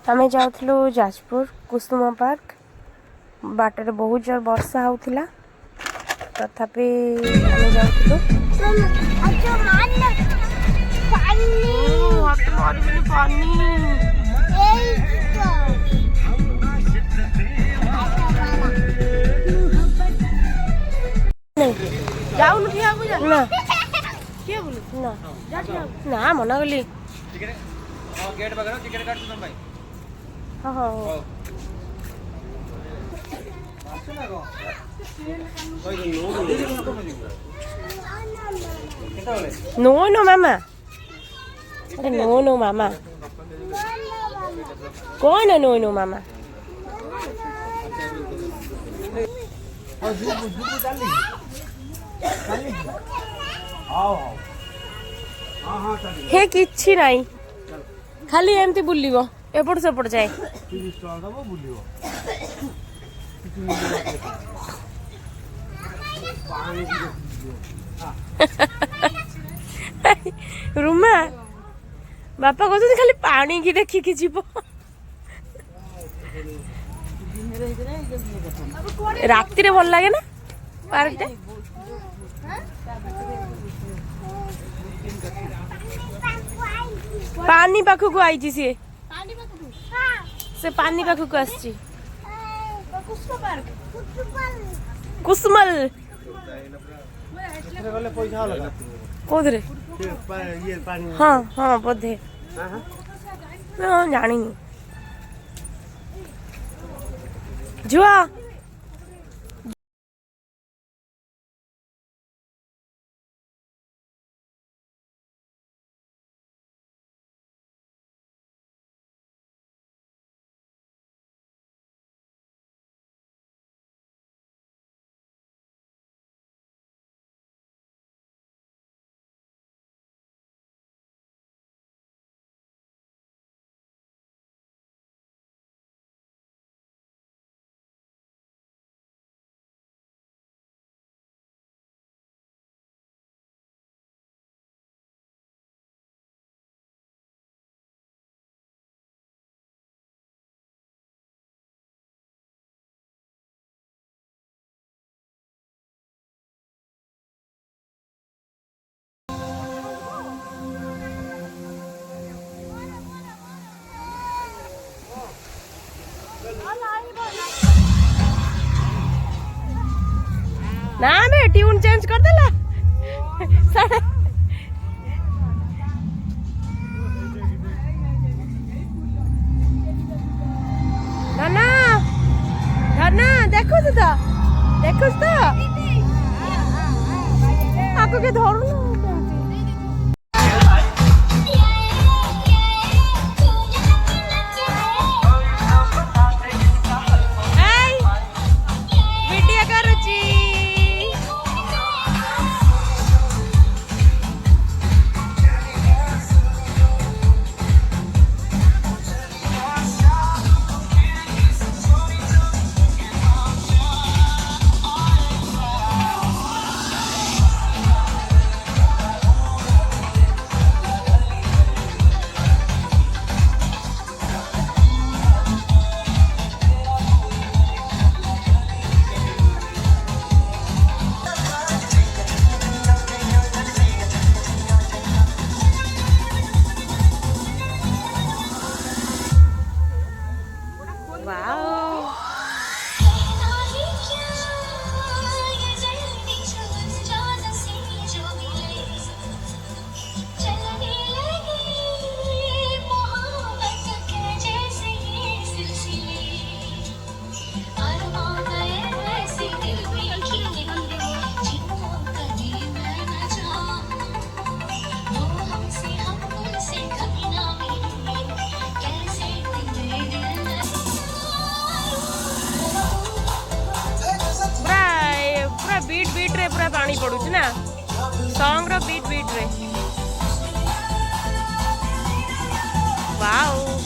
आम जाऊँ जाजपुर कुसुम park water बहुत जोर वर्षा होता तथापि आम जाऊँ ना मना कली हाँ हाँ नो नो मामा अरे नो नो मामा कौन नो नो मामा हे किछि नाही खाली एमती बुलिबो एपट सेपट जाए रुमा बापा कहते खाली पानी की देखिकी जीव राति रे भल लगे ना पार्क पानी पाखक आई सी से पानी पाखक आसी कुसुमल कोधरे हाँ हाँ बोधे जानी जुआ ना बे ट्यून चेंज कर देला धना धना देखो तो आको के धरू पूरा पानी पड़ुछ ना सॉन्ग रो बीट बीट रे वाओ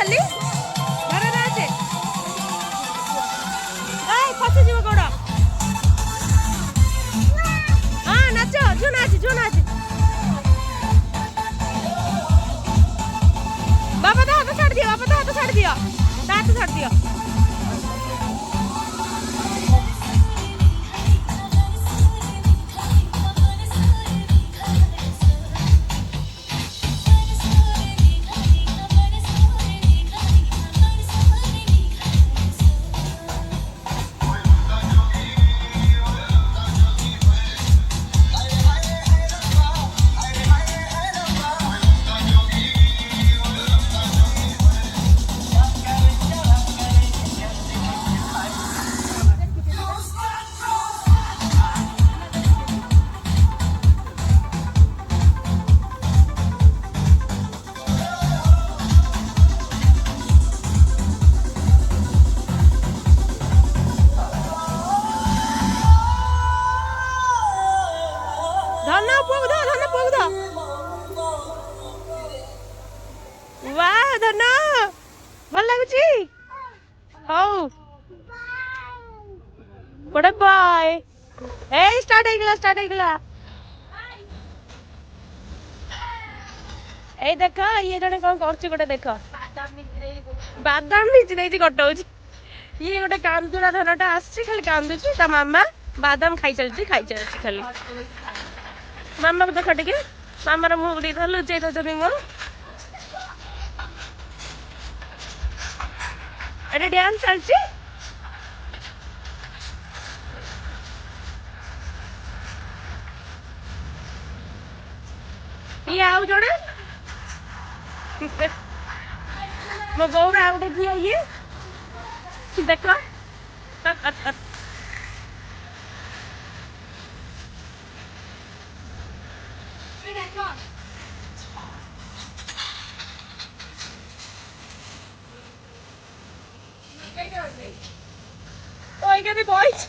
खाली घर राजे फसी जीव गोड़ हाँ नाच जो नाच बाबा तो हाथ छाड़ दियो हाथ छाड़ दियो धन पोग दो वाह धन भल लगुची हौ बड़े बाय ए स्टार्ट हो गला ए देख ये जने कौन करछि गोटे देख बादाम नीचे नहीं कटाउछि ये गोटे कांदुरा धनटा आछि खाली कांदुछि ता मामा बादाम खाई चलछि खाली मामा को देख टिके मामा रो मुंह देख लुचै दो जमी मोर अरे डांस चलछि ये आउ जोड़े मो गौरा आउटे दिया ये देखो ओइ के बॉयज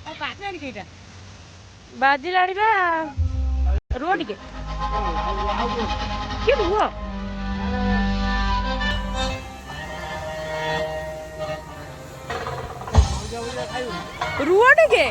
ओ बाजी केटा बाजी लाड़ी बा रोड के रुह रुह टिके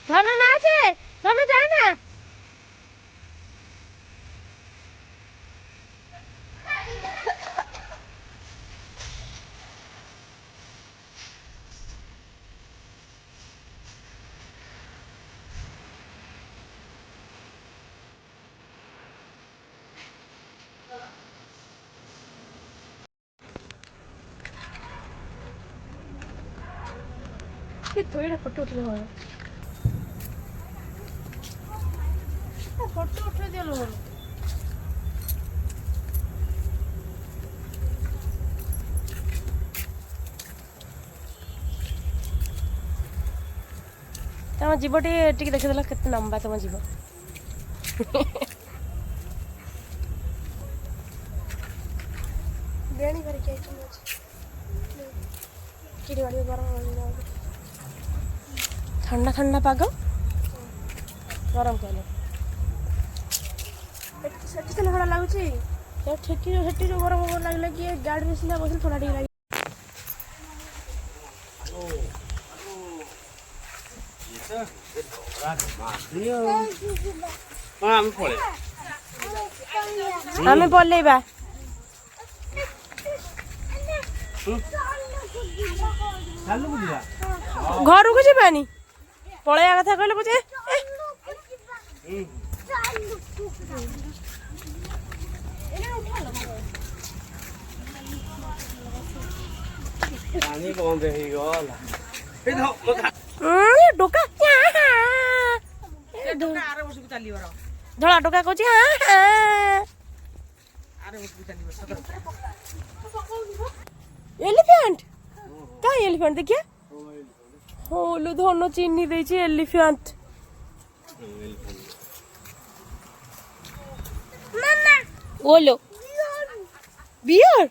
धन नाचे धन जाए ना ये थोड़ा फोटो उठले हो फोटो उठे दिया लो तम जीव टी देखीदेल के लंबा तुम जीव ठंडा ठंडा पाग गरम कहले थोड़ा लगुच जो गरम लगे कि गाड़ी में सीधा बस थोड़ा लगे आम पलैबा घर को जानी पलैया कथा कहले बुझे डोका धड़ा डोका कह एलिफेंट क्या एलिफेंट देखिए होलो धन चिन्ह दे एलिफेंट बोलो बियर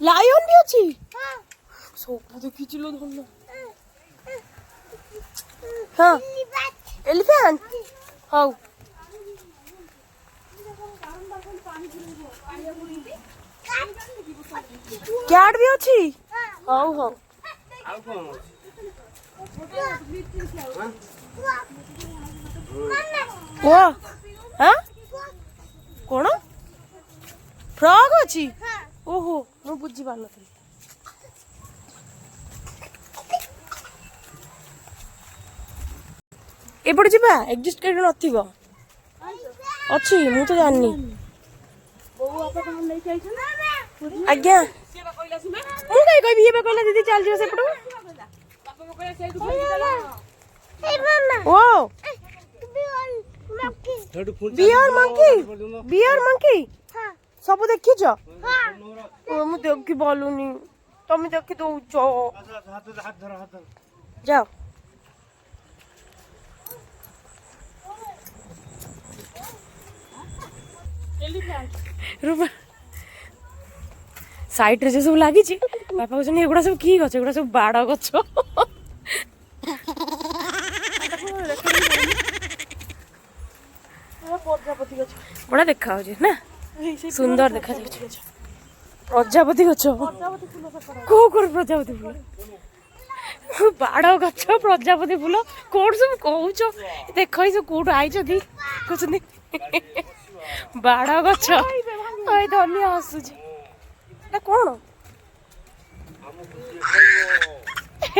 लायन भी अच्छी सब देखी धन हाँ एलिफेंट हाँ कैट भी अच्छी हाँ हाँ वो हाँ कौन फ्रॉग अच्छी ओहो मैं बुझी पार न एपटे जी एडजस्ट कर नथिबो अच्छी मु तो जाननी आज्ञा मु काई कहबी ये कहला दीदी चल जियो सेपटो ओ बियर मंकी सब देखी मु देखी बोलूनी तुम देखी दौच जाओ साइड रे सब लगी बापा कहते एगुड़ा सब कि गछ एगुड़ा सब बाड़ गछ बड़ा देखा ना सुंदर देखा प्रजापति गछ को प्रजापति फूल बाड़ गछ प्रजापति फूल कौन सब कौच देख सब कौट आई कहते बाड़ गछ धनी हसुच कौन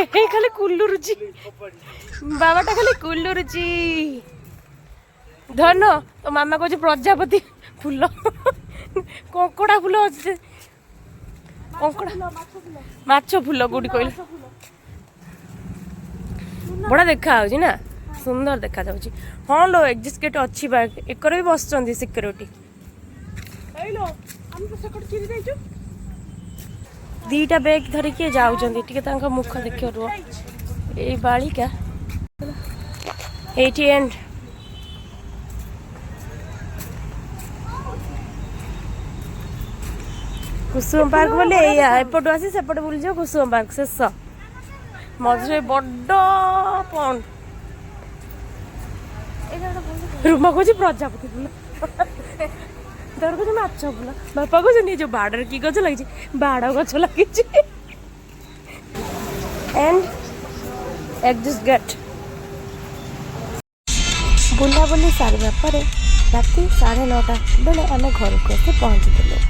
खाली कुलुरुची बाबाटा खाली कुलुरुची धन तो मामा कह प्रजापति फूल कंकड़ा फूल अच्छे कंकड़ा माछ फूल कौटी कहले बड़ा देखा ना सुंदर देखा जाउची हाँ लो एग्जिट अच्छी बैग एकर भी बस सिक्योरिटी दीटा बैग धरिकी जाऊँ मुख देख रुह ये बालिका एटी एंड कुसुम पार्क बोले एपटू आसी सेपटे बुल जाओ कुसुम पार्क शेष मझे बड़ पंड रूमा कह प्रजापति फूल दर कह माछ फूल बापा कह जो बाड़ कि गछ लगी बाड़ गछ लगी एंड एग्जिट गेट बुलाबुली सारा पर राति 9:30 बेले आम घर को पहुँची।